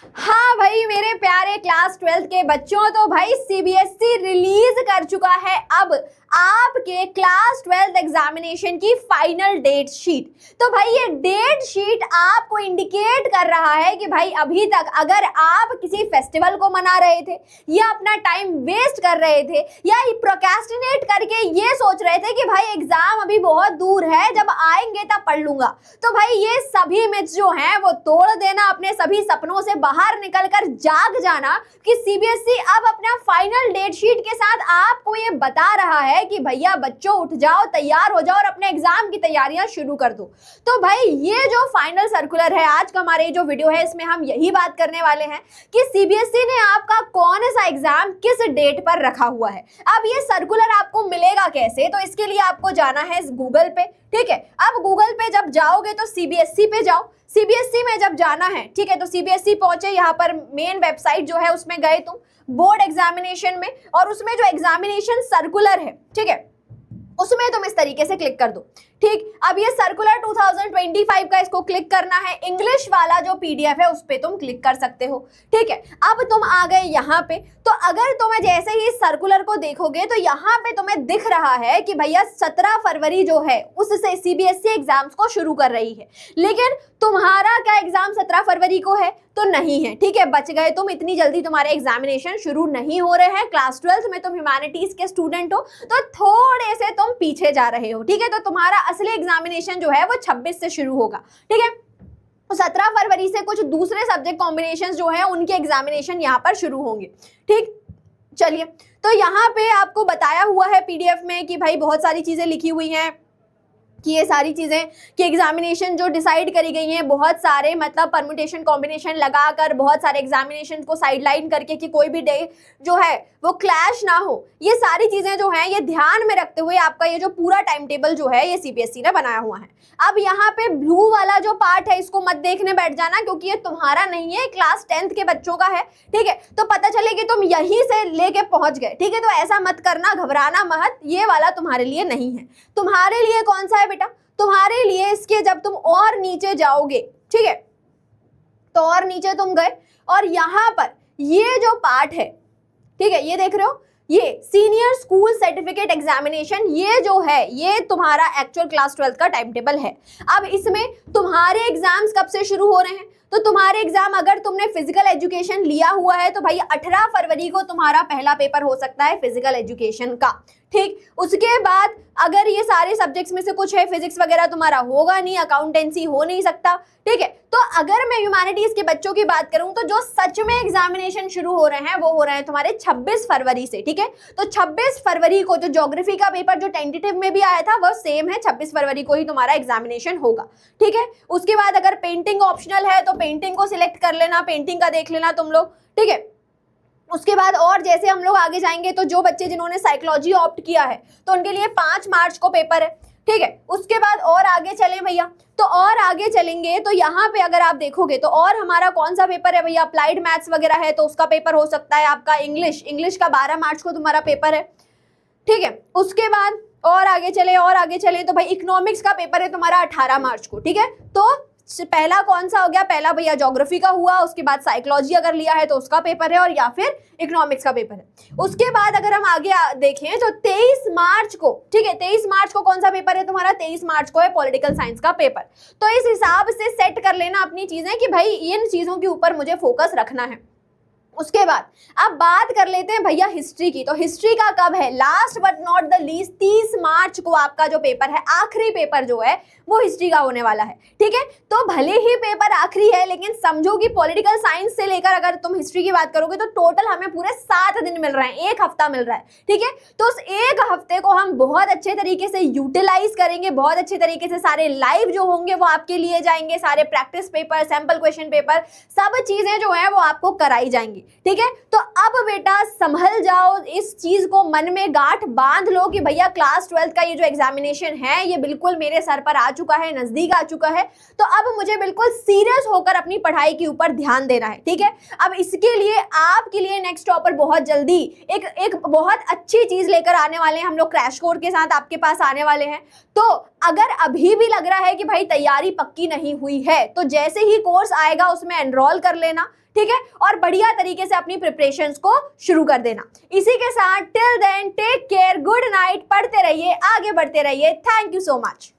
हाँ भाई मेरे प्यारे क्लास 12th के बच्चों, तो भाई सीबीएसई रिलीज कर चुका है अब आपके क्लास 12th एग्जामिनेशन की फाइनल डेट शीट। तो भाई ये डेट शीट आपको इंडिकेट कर रहा है कि भाई अभी तक अगर आप किसी फेस्टिवल को मना रहे थे या अपना टाइम वेस्ट कर रहे थे या प्रोक्रेस्टिनेट करके ये सोच रहे थे कि भाई एग्जाम अभी बहुत दूर है, जब आएंगे तब पढ़ लूंगा, तो भाई ये सभी मिथ्स जो हैं वो तोड़ देना, अपने सभी सपनों से बाहर निकलकर जाग जाना कि सीबीएसई अब अपना फाइनल डेट शीट के साथ आपको ये बता रहा है कि भैया बच्चों उठ जाओ, तैयार हो जाओ और अपने एग्जाम की तैयारियां शुरू कर दो। तो भाई ये जो फाइनल सर्कुलर है, आज का हमारा ये जो वीडियो है इसमें हम यही बात करने वाले हैं कि सीबीएसई ने आपका कौन सा एग्जाम किस डेट पर रखा हुआ है। अब ये सर्कुलर आपको मिलेगा कैसे, तो इसके लिए आपको जाना है गूगल पे। ठीक है, अब गूगल पे जब जाओगे तो सीबीएसई पे जाओ। सीबीएसई में जब जाना है, ठीक है, तो सीबीएसई पहुंचे, यहाँ पर मेन वेबसाइट जो है उसमें गए तुम बोर्ड एग्जामिनेशन में, और उसमें जो एग्जामिनेशन सर्कुलर है, ठीक है, उसमें तुम इस तरीके से क्लिक कर दो। ठीक, अब ये सर्कुलर 2025 का इसको क्लिक करना है। इंग्लिश वाला जो पीडीएफ है उस पे तुम क्लिक कर सकते हो। ठीक है, अब तुम आ गए यहाँ पे, तो अगर तुम्हें जैसे ही सर्कुलर को देखोगे तो यहाँ पे तुम्हें दिख रहा है कि भैया 17 फरवरी जो है उससे सीबीएसई एग्जाम्स को शुरू कर रही है, लेकिन तुम्हारा क्या एग्जाम 17 फरवरी को है तो नहीं है। ठीक है, बच गए तुम, इतनी जल्दी तुम्हारे एग्जामिनेशन शुरू नहीं हो रहे हैं। क्लास 12th में तुम ह्यूमैनिटीज के स्टूडेंट हो तो थोड़े से तुम पीछे जा रहे हो। ठीक है, तो तुम्हारा असली एग्जामिनेशन जो है वो 26 से शुरू होगा। ठीक है, तो 17 फरवरी से कुछ दूसरे सब्जेक्ट कॉम्बिनेशंस जो है उनके एग्जामिनेशन यहाँ पर शुरू होंगे। ठीक, चलिए, तो यहाँ पे आपको बताया हुआ है पीडीएफ में कि भाई बहुत सारी चीजें लिखी हुई हैं कि ये सारी चीज़ें कि एग्जामिनेशन जो डिसाइड करी गई हैं, बहुत सारे मतलब परम्यूटेशन कॉम्बिनेशन लगाकर, बहुत सारे एग्जामिनेशन को साइडलाइन करके कि कोई भी डे जो है वो क्लैश ना हो, ये सारी चीज़ें जो हैं ये ध्यान में रखते हुए आपका ये जो पूरा टाइम टेबल जो है ये सीबीएसई ने बनाया हुआ है। अब यहाँ पे ब्लू वाला जो पार्ट है इसको मत देखने बैठ जाना, क्योंकि ये तुम्हारा नहीं है, क्लास 10th के बच्चों का है। ठीक है, तो पता चले कि तुम यहीं से लेके पहुंच गए। ठीक है, तो ऐसा मत करना, घबराना मत, ये वाला तुम्हारे लिए नहीं है। तुम्हारे लिए कौन सा है बेटा? तुम्हारे लिए इसके जब तुम और नीचे जाओगे, ठीक है, तो और नीचे तुम गए और यहां पर ये जो पार्ट है, ठीक है, ये देख रहे हो, ये सीनियर स्कूल सर्टिफिकेट एग्जामिनेशन, ये जो है ये तुम्हारा एक्चुअल क्लास 12th का टाइम टेबल है। अब इसमें तुम्हारे एग्जाम्स कब से शुरू हो रहे हैं, तो तुम्हारे एग्जाम अगर तुमने फिजिकल एजुकेशन लिया हुआ है तो भाई 18 फरवरी को तुम्हारा पहला पेपर हो सकता है फिजिकल एजुकेशन का। ठीक, उसके बाद अगर ये सारे सब्जेक्ट्स में से कुछ है, फिजिक्स वगैरह तुम्हारा होगा नहीं, अकाउंटेंसी हो नहीं सकता। ठीक है, तो अगर मैं ह्यूमैनिटीज के बच्चों की बात करूं तो जो सच में एग्जामिनेशन शुरू हो रहे हैं वो हो रहे हैं तुम्हारे 26 फरवरी से। ठीक है, तो 26 फरवरी को जो ज्योग्राफी का पेपर जो टेंटेटिव में भी आया था वो सेम है, 26 फरवरी को ही तुम्हारा एग्जामिनेशन होगा। ठीक है, उसके बाद अगर पेंटिंग ऑप्शनल है तो पेंटिंग को सिलेक्ट कर लेना, पेंटिंग का देख लेना तुम लोग। ठीक है, उसके बाद और जैसे हम लोग आगे जाएंगे तो जो बच्चे जिन्होंने साइकोलॉजी ऑप्ट किया है तो उनके लिए 5 मार्च को पेपर है। ठीक है, उसके बाद और आगे चलें भैया, तो और आगे चलेंगे तो यहाँ पे अगर आप देखोगे तो और हमारा कौन सा पेपर है भैया, अप्लाइड मैथ्स वगैरह है तो उसका पेपर हो सकता है आपका इंग्लिश का 12 मार्च को तुम्हारा पेपर है। ठीक है, उसके बाद और आगे चले तो भाई इकोनॉमिक्स का पेपर है तुम्हारा 18 मार्च को। ठीक है, तो पहला कौन सा हो गया, पहला भैया ज्योग्राफी का हुआ, उसके बाद साइकोलॉजी अगर लिया है तो उसका पेपर है, और या फिर इकोनॉमिक्स का पेपर है। उसके बाद अगर हम आगे देखें तो 23 मार्च को, ठीक है, 23 मार्च को कौन सा पेपर है तुम्हारा, 23 मार्च को है पॉलिटिकल साइंस का पेपर। तो इस हिसाब से सेट कर लेना अपनी चीजें कि भाई इन चीजों के ऊपर मुझे फोकस रखना है। उसके बाद अब बात कर लेते हैं भैया हिस्ट्री की, तो हिस्ट्री का कब है, last but not the least 30 मार्च को आपका जो पेपर है, आखिरी पेपर जो है वो हिस्ट्री का होने वाला है। ठीक है, तो भले ही पेपर आखिरी है लेकिन समझो कि पॉलिटिकल साइंस से लेकर अगर तुम हिस्ट्री की बात करोगे तो टोटल हमें पूरे 7 दिन मिल रहे हैं, 1 हफ्ता मिल रहा है। ठीक है, तो उस 1 हफ्ते को हम बहुत अच्छे तरीके से यूटिलाइज करेंगे, बहुत अच्छे तरीके से सारे लाइव जो होंगे वो आपके लिए जाएंगे, सारे practice paper, sample question paper, सब चीजें जो है वो आपको कराई जाएंगी। ठीक है, तो अब बेटा संभल जाओ, इस चीज को मन में गांठ बांध लो कि भैया क्लास 12th का ये जो एग्जामिनेशन है ये बिल्कुल मेरे सर पर आ चुका है, नजदीक आ चुका है, तो अब मुझे बिल्कुल सीरियस होकर अपनी पढ़ाई के ऊपर ध्यान देना है। ठीक है, अब इसके लिए आपके लिए नेक्स्ट टॉपर बहुत जल्दी एक बहुत अच्छी चीज लेकर आने वाले हैं, हम लोग क्रैश कोर्स के साथ आपके पास आने वाले हैं। तो अगर अभी भी लग रहा है कि भाई तैयारी पक्की नहीं हुई है तो जैसे ही कोर्स आएगा उसमें एनरोल कर लेना। ठीक है, और बढ़िया तरीके से अपनी प्रिपरेशंस को शुरू कर देना। इसी के साथ till then take care, good night, पढ़ते रहिए, आगे बढ़ते रहिए। Thank you so much.